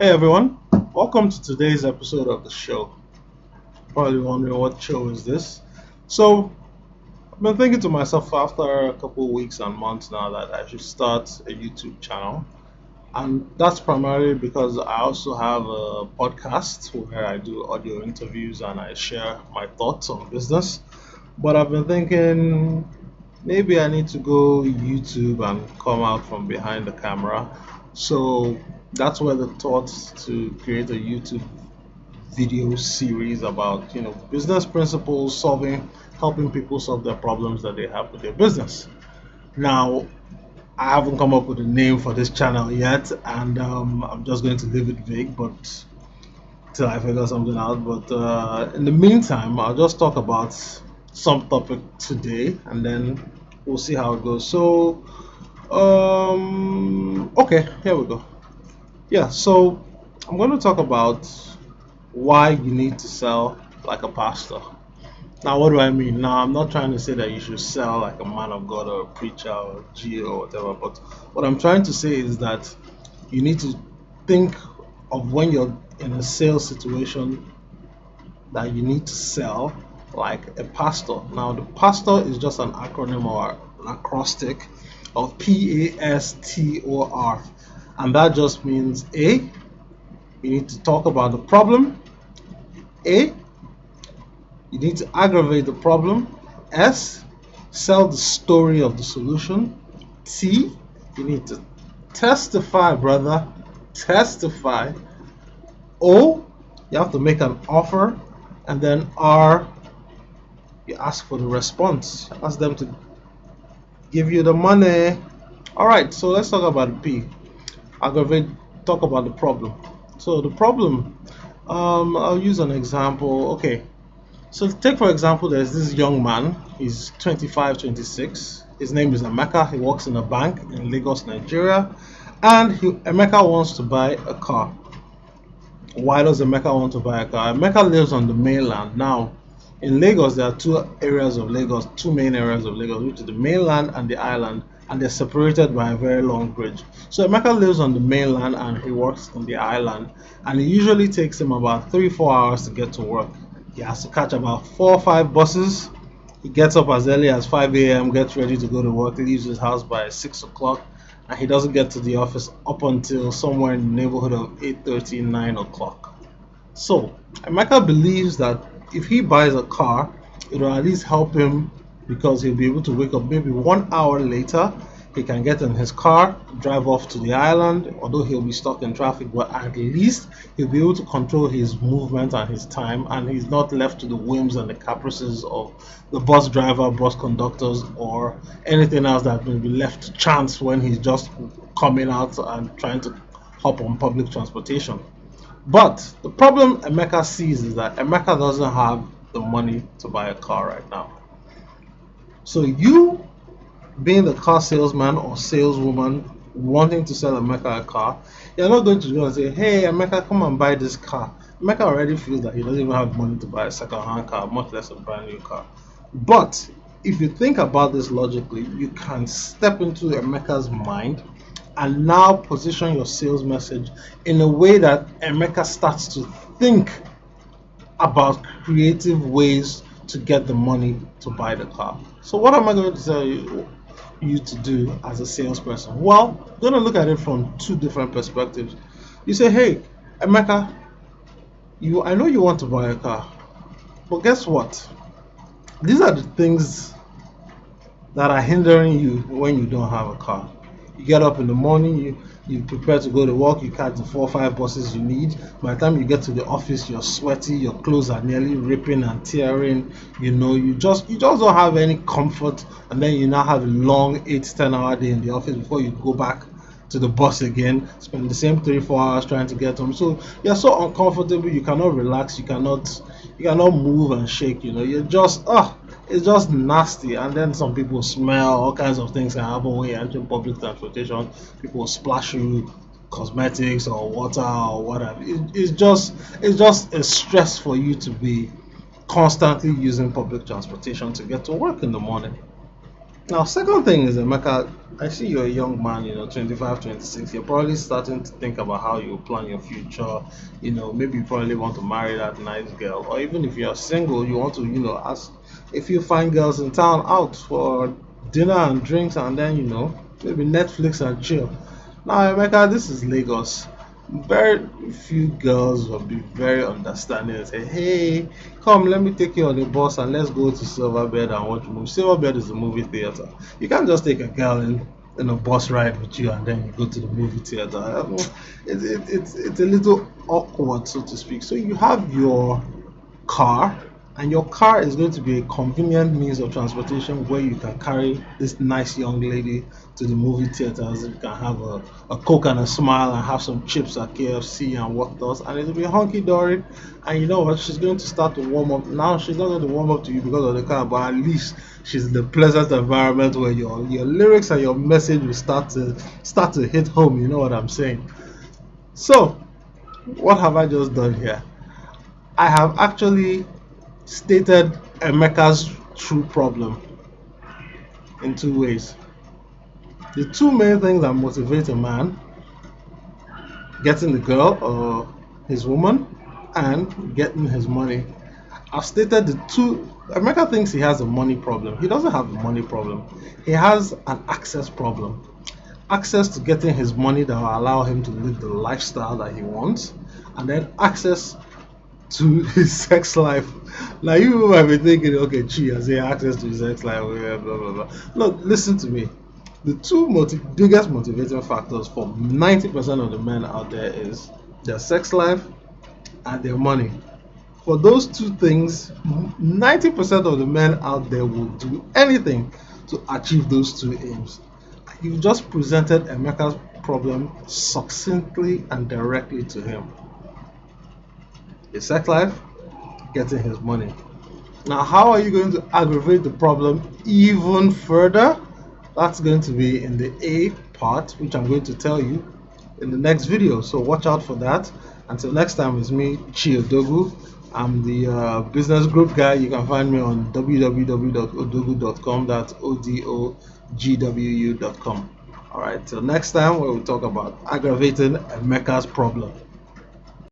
Hey everyone, welcome to today's episode of the show. Probably wondering what show is this. So, I've been thinking to myself after a couple of weeks and months now that I should start a YouTube channel. And that's primarily because I also have a podcast where I do audio interviews and I share my thoughts on business. But I've been thinking maybe I need to go YouTube and come out from behind the camera. So that's where the thought to create a YouTube video series about business principles, helping people solve their problems that they have with their business. Now I haven't come up with a name for this channel yet, and I'm just going to leave it vague, but till I figure something out. But in the meantime, I'll just talk about some topic today, and then we'll see how it goes. So, okay, here we go. Yeah, so I'm going to talk about why you need to sell like a pastor. Now, what do I mean? Now, I'm not trying to say that you should sell like a man of God or a preacher or a G or whatever, but what I'm trying to say is that you need to think of when you're in a sales situation that you need to sell like a pastor. Now, the pastor is just an acronym or an acrostic of P.A.S.T.O.R. And that just means A, you need to talk about the problem. A, you need to aggravate the problem. S, sell the story of the solution. T, you need to testify, brother. Testify. O, you have to make an offer. And then R, you ask for the response. Ask them to give you the money. Alright, so let's talk about P. Aggravate, talk about the problem. So the problem, I'll use an example. Okay, so take for example, there's this young man. He's 25, 26. His name is Emeka. He works in a bank in Lagos, Nigeria, and Emeka wants to buy a car. Why does Emeka want to buy a car? Emeka lives on the mainland. Now, in Lagos, there are two main areas of Lagos, which is the mainland and the island, and they're separated by a very long bridge. So Emeka lives on the mainland and he works on the island, and it usually takes him about 3-4 hours to get to work. He has to catch about 4 or 5 buses. He gets up as early as 5 a.m., gets ready to go to work, leaves his house by 6 o'clock, and he doesn't get to the office up until somewhere in the neighborhood of 8:30, 9 o'clock. So Emeka believes that if he buys a car, it will at least help him because he'll be able to wake up maybe 1 hour later. He can get in his car, drive off to the island, although he'll be stuck in traffic, but at least he'll be able to control his movement and his time, and he's not left to the whims and the caprices of the bus driver, bus conductors, or anything else that may be left to chance when he's just coming out and trying to hop on public transportation. But the problem Emeka sees is that Emeka doesn't have the money to buy a car right now. So you, being the car salesman or saleswoman wanting to sell Emeka a car, you're not going to go and say, hey Emeka, come and buy this car. Emeka already feels that he doesn't even have money to buy a second-hand car, much less a brand new car. But if you think about this logically, you can step into Emeka's mind and now position your sales message in a way that Emeka starts to think about creative ways to get the money to buy the car. So what am I going to tell you to do as a salesperson? Well, I'm going to look at it from two different perspectives. You say, hey, Emeka, I know you want to buy a car, but guess what? These are the things that are hindering you when you don't have a car. You get up in the morning, you prepare to go to work, you catch the 4 or 5 buses you need. By the time you get to the office, you're sweaty, your clothes are nearly ripping and tearing. You just don't have any comfort, and then you now have a long 8-10 hour day in the office before you go back to the bus again, spend the same 3-4 hours trying to get home. So you're so uncomfortable, you cannot relax, you cannot move and shake. You're just it's just nasty. And then some people smell, all kinds of things can happen when you're entering public transportation. People splash you cosmetics or water or whatever. It's just a stress for you to be constantly using public transportation to get to work in the morning. Now, second thing is, Emeka, I see you're a young man, 25, 26. You're probably starting to think about how you plan your future. Maybe you probably want to marry that nice girl. Or even if you're single, you want to, ask a few fine girls in town out for dinner and drinks and then, maybe Netflix and chill. Now, Emeka, this is Lagos. Very few girls will be very understanding and say, "Hey, come, let me take you on the bus and let's go to Silverbed and watch a movie." Silverbed is a movie theater. You can't just take a girl in a bus ride with you and then you go to the movie theater. It's a little awkward, so to speak. So you have your car, and your car is going to be a convenient means of transportation where you can carry this nice young lady to the movie theaters. You can have a Coke and a smile and have some chips at KFC and what else, and it'll be hunky dory. And you know what? She's going to start to warm up. Now she's not going to warm up to you because of the car, but at least she's in the pleasant environment where your lyrics and your message will start to hit home. You know what I'm saying? So, what have I just done here? I have actually stated Emeka's true problem in two ways. The two main things that motivate a man: getting the girl or his woman and getting his money. I've stated the two. Emeka thinks he has a money problem. He doesn't have a money problem, he has an access problem. Access to getting his money that will allow him to live the lifestyle that he wants, and then access to his sex life. Now you might be thinking, okay, Chi has access to his sex life, blah blah blah. Look, listen to me. The two biggest motivating factors for 90% of the men out there is their sex life and their money. For those two things, 90% of the men out there will do anything to achieve those two aims. You've just presented Emeka's problem succinctly and directly to him. His sex life, getting his money. Now, how are you going to aggravate the problem even further? That's going to be in the A part, which I'm going to tell you in the next video. So watch out for that. Until next time, it's me, Odogwu. I'm the business group guy. You can find me on www.odogwu.com. That's odogwu.com. All right, till next time, where we talk about aggravating Emeka's problem.